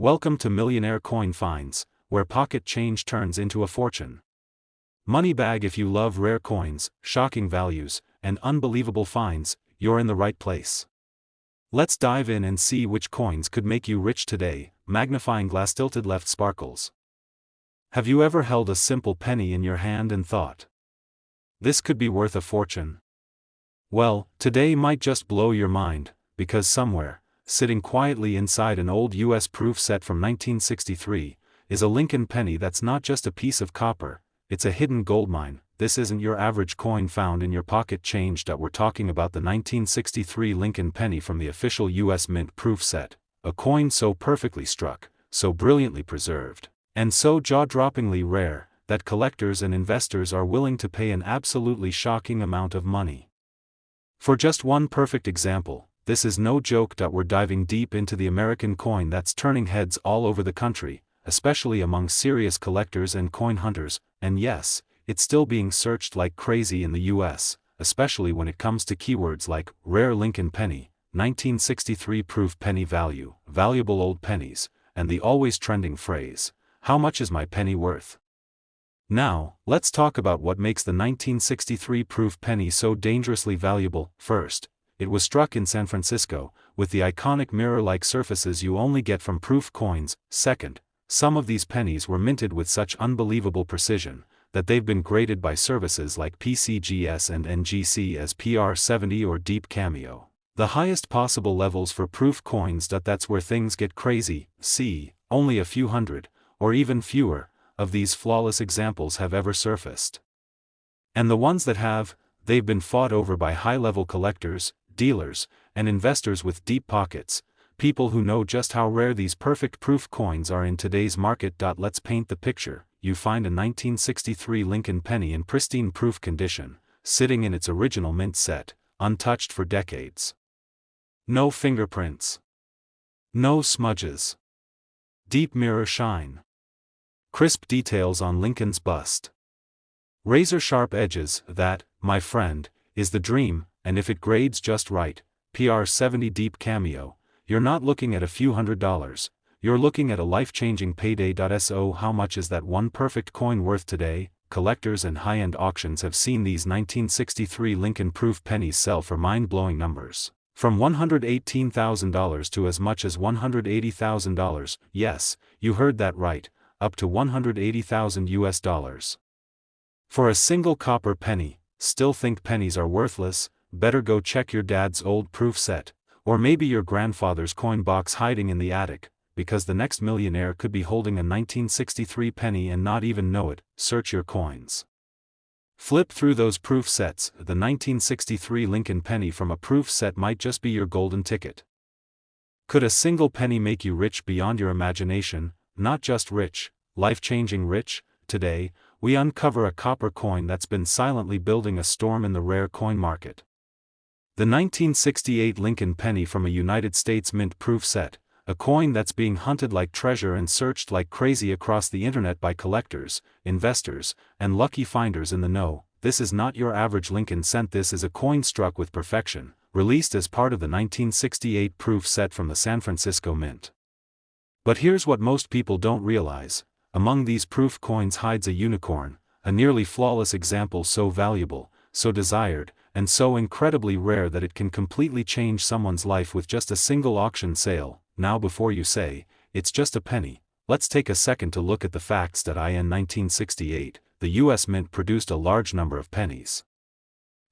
Welcome to Millionaire Coin Finds, where pocket change turns into a fortune. Money bag. If you love rare coins, shocking values, and unbelievable finds, you're in the right place. Let's dive in and see which coins could make you rich today. Magnifying glass. Tilted left sparkles. Have you ever held a simple penny in your hand and thought, this could be worth a fortune? Well, today might just blow your mind, because somewhere, sitting quietly inside an old US proof set from 1963, is a Lincoln penny that's not just a piece of copper, it's a hidden goldmine. This isn't your average coin found in your pocket change. We're talking about the 1963 Lincoln penny from the official US Mint proof set, a coin so perfectly struck, so brilliantly preserved, and so jaw-droppingly rare, that collectors and investors are willing to pay an absolutely shocking amount of money for just one perfect example. This is no joke. We're diving deep into the American coin that's turning heads all over the country, especially among serious collectors and coin hunters, and yes, it's still being searched like crazy in the US, especially when it comes to keywords like rare Lincoln penny, 1963 proof penny value, valuable old pennies, and the always trending phrase, how much is my penny worth? Now, let's talk about what makes the 1963 proof penny so dangerously valuable. First, it was struck in San Francisco, with the iconic mirror-like surfaces you only get from proof coins. Second, some of these pennies were minted with such unbelievable precision, that they've been graded by services like PCGS and NGC as PR70 or DCAM, the highest possible levels for proof coins. That's where things get crazy. See, only a few hundred, or even fewer, of these flawless examples have ever surfaced. And the ones that have, they've been fought over by high-level collectors, dealers, and investors with deep pockets, people who know just how rare these perfect proof coins are in today's market. Let's paint the picture. You find a 1963 Lincoln penny in pristine proof condition, sitting in its original mint set, untouched for decades. No fingerprints. No smudges. Deep mirror shine. Crisp details on Lincoln's bust. Razor-sharp edges. That, my friend, is the dream. And if it grades just right, PR70 DCAM, you're not looking at a few $100s, you're looking at a life-changing payday. So how much is that one perfect coin worth today? Collectors and high-end auctions have seen these 1963 Lincoln proof pennies sell for mind-blowing numbers, from $118,000 to as much as $180,000. Yes, you heard that right, up to $180,000. For a single copper penny. Still think pennies are worthless? Better go check your dad's old proof set, or maybe your grandfather's coin box hiding in the attic, because the next millionaire could be holding a 1963 penny and not even know it. Search your coins. Flip through those proof sets. The 1963 Lincoln penny from a proof set might just be your golden ticket. Could a single penny make you rich beyond your imagination? Not just rich, life-changing rich. Today, we uncover a copper coin that's been silently building a storm in the rare coin market. The 1968 Lincoln penny from a United States Mint proof set, a coin that's being hunted like treasure and searched like crazy across the internet by collectors, investors, and lucky finders in the know. This is not your average Lincoln cent. This is a coin struck with perfection, released as part of the 1968 proof set from the San Francisco Mint. But here's what most people don't realize. Among these proof coins hides a unicorn, a nearly flawless example so valuable, so desired, and so incredibly rare that it can completely change someone's life with just a single auction sale. Now before you say, it's just a penny, let's take a second to look at the facts. In 1968, the US Mint produced a large number of pennies.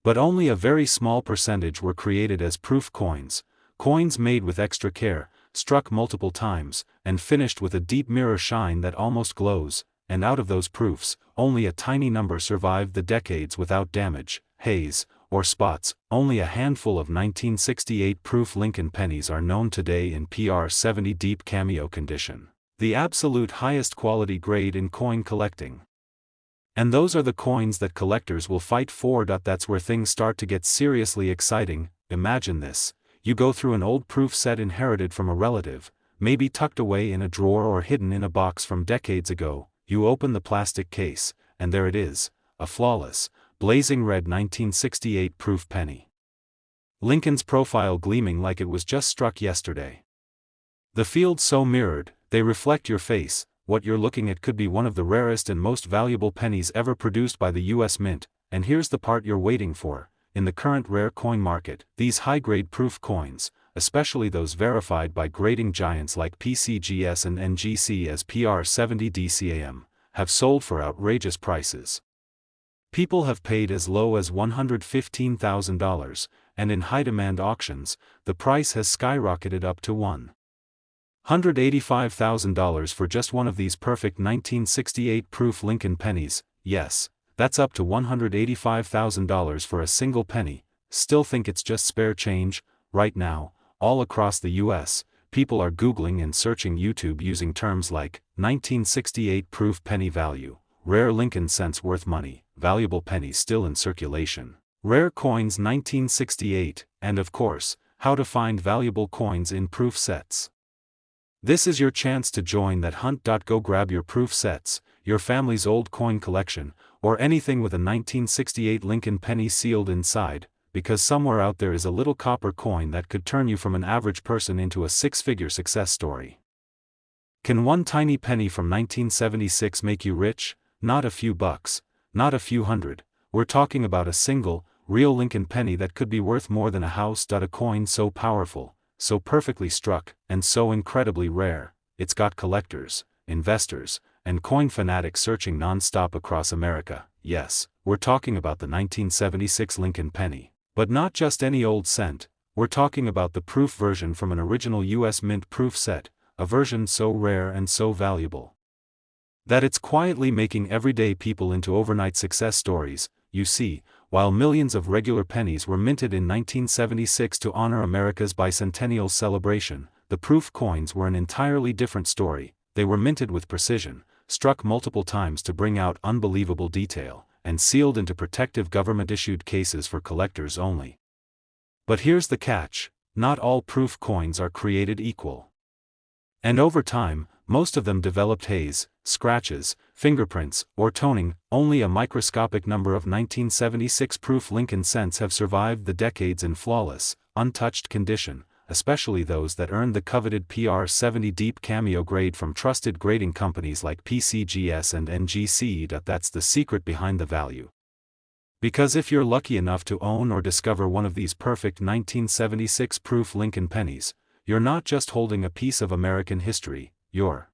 But only a very small percentage were created as proof coins, coins made with extra care, struck multiple times, and finished with a deep mirror shine that almost glows, and out of those proofs, only a tiny number survived the decades without damage, haze, or spots. Only a handful of 1968 proof Lincoln pennies are known today in PR70 DCAM condition, the absolute highest quality grade in coin collecting. And those are the coins that collectors will fight for. That's where things start to get seriously exciting. Imagine this. You go through an old proof set inherited from a relative, maybe tucked away in a drawer or hidden in a box from decades ago. You open the plastic case, and there it is, a flawless, blazing red 1968 proof penny. Lincoln's profile gleaming like it was just struck yesterday. The field so mirrored, They reflect your face. What you're looking at could be one of the rarest and most valuable pennies ever produced by the US Mint, and here's the part you're waiting for. In the current rare coin market, these high-grade proof coins, especially those verified by grading giants like PCGS and NGC as PR70 DCAM, have sold for outrageous prices. People have paid as low as $115,000, and in high-demand auctions, the price has skyrocketed up to $185,000 for just one of these perfect 1968 proof Lincoln pennies. Yes, that's up to $185,000 for a single penny. Still think it's just spare change? Right now, all across the US, people are Googling and searching YouTube using terms like 1968 proof penny value, rare Lincoln cents worth money, valuable pennies still in circulation, rare coins 1968, and of course, how to find valuable coins in proof sets. This is your chance to join that hunt. Go grab your proof sets, your family's old coin collection, or anything with a 1968 Lincoln penny sealed inside, because somewhere out there is a little copper coin that could turn you from an average person into a six-figure success story. Can one tiny penny from 1976 make you rich? Not a few bucks, not a few hundred. We're talking about a single, real Lincoln penny that could be worth more than a house. A coin so powerful, so perfectly struck, and so incredibly rare, it's got collectors, investors, and coin fanatics searching non-stop across America. Yes, we're talking about the 1976 Lincoln penny. But not just any old cent, we're talking about the proof version from an original US Mint proof set, a version so rare and so valuable that it's quietly making everyday people into overnight success stories. You see, while millions of regular pennies were minted in 1976 to honor America's bicentennial celebration, the proof coins were an entirely different story. They were minted with precision, struck multiple times to bring out unbelievable detail, and sealed into protective government-issued cases for collectors only. But here's the catch: not all proof coins are created equal. And over time, most of them developed haze, scratches, fingerprints, or toning. Only a microscopic number of 1976 proof Lincoln cents have survived the decades in flawless, untouched condition, especially those that earned the coveted PR70 DCAM grade from trusted grading companies like PCGS and NGC. That's the secret behind the value. Because if you're lucky enough to own or discover one of these perfect 1976 proof Lincoln pennies, you're not just holding a piece of American history, you're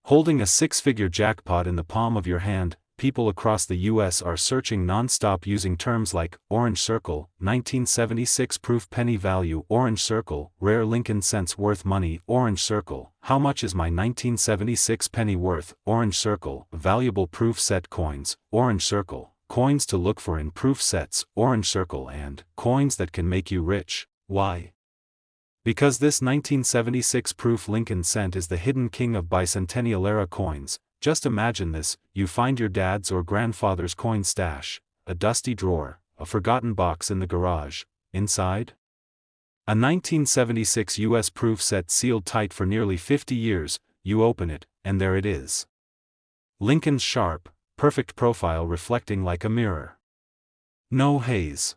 holding a six-figure jackpot in the palm of your hand. People across the US are searching non-stop using terms like orange circle, 1976 proof penny value, orange circle, rare Lincoln cents worth money, orange circle, how much is my 1976 penny worth, orange circle, valuable proof set coins, orange circle, coins to look for in proof sets, orange circle, and coins that can make you rich. Why? Because this 1976 proof Lincoln cent is the hidden king of bicentennial-era coins. Just imagine this: you find your dad's or grandfather's coin stash, a dusty drawer, a forgotten box in the garage. Inside, a 1976 US proof set sealed tight for nearly 50 years. You open it, and there it is. Lincoln's sharp, perfect profile reflecting like a mirror. No haze.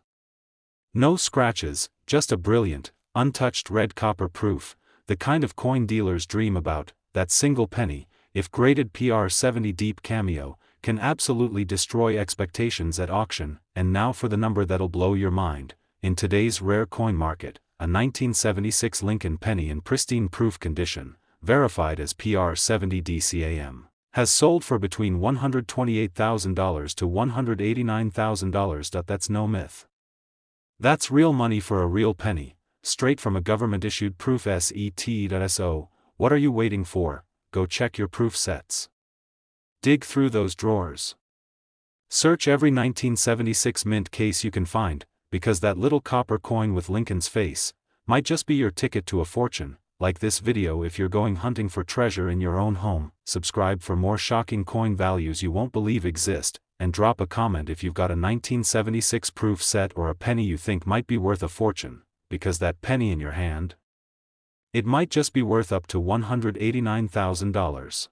No scratches, just a brilliant, untouched red copper proof, the kind of coin dealers dream about. That single penny, if graded PR70 DCAM, can absolutely destroy expectations at auction. And now for the number that'll blow your mind. In today's rare coin market, a 1976 Lincoln penny in pristine proof condition, verified as PR70 DCAM, has sold for between $128,000 to $189,000. That's no myth. That's real money for a real penny, straight from a government-issued proof set. So, what are you waiting for? Go check your proof sets. Dig through those drawers. Search every 1976 mint case you can find, because that little copper coin with Lincoln's face might just be your ticket to a fortune. Like this video if you're going hunting for treasure in your own home. Subscribe for more shocking coin values you won't believe exist, and drop a comment if you've got a 1976 proof set or a penny you think might be worth a fortune, because that penny in your hand, it might just be worth up to $189,000.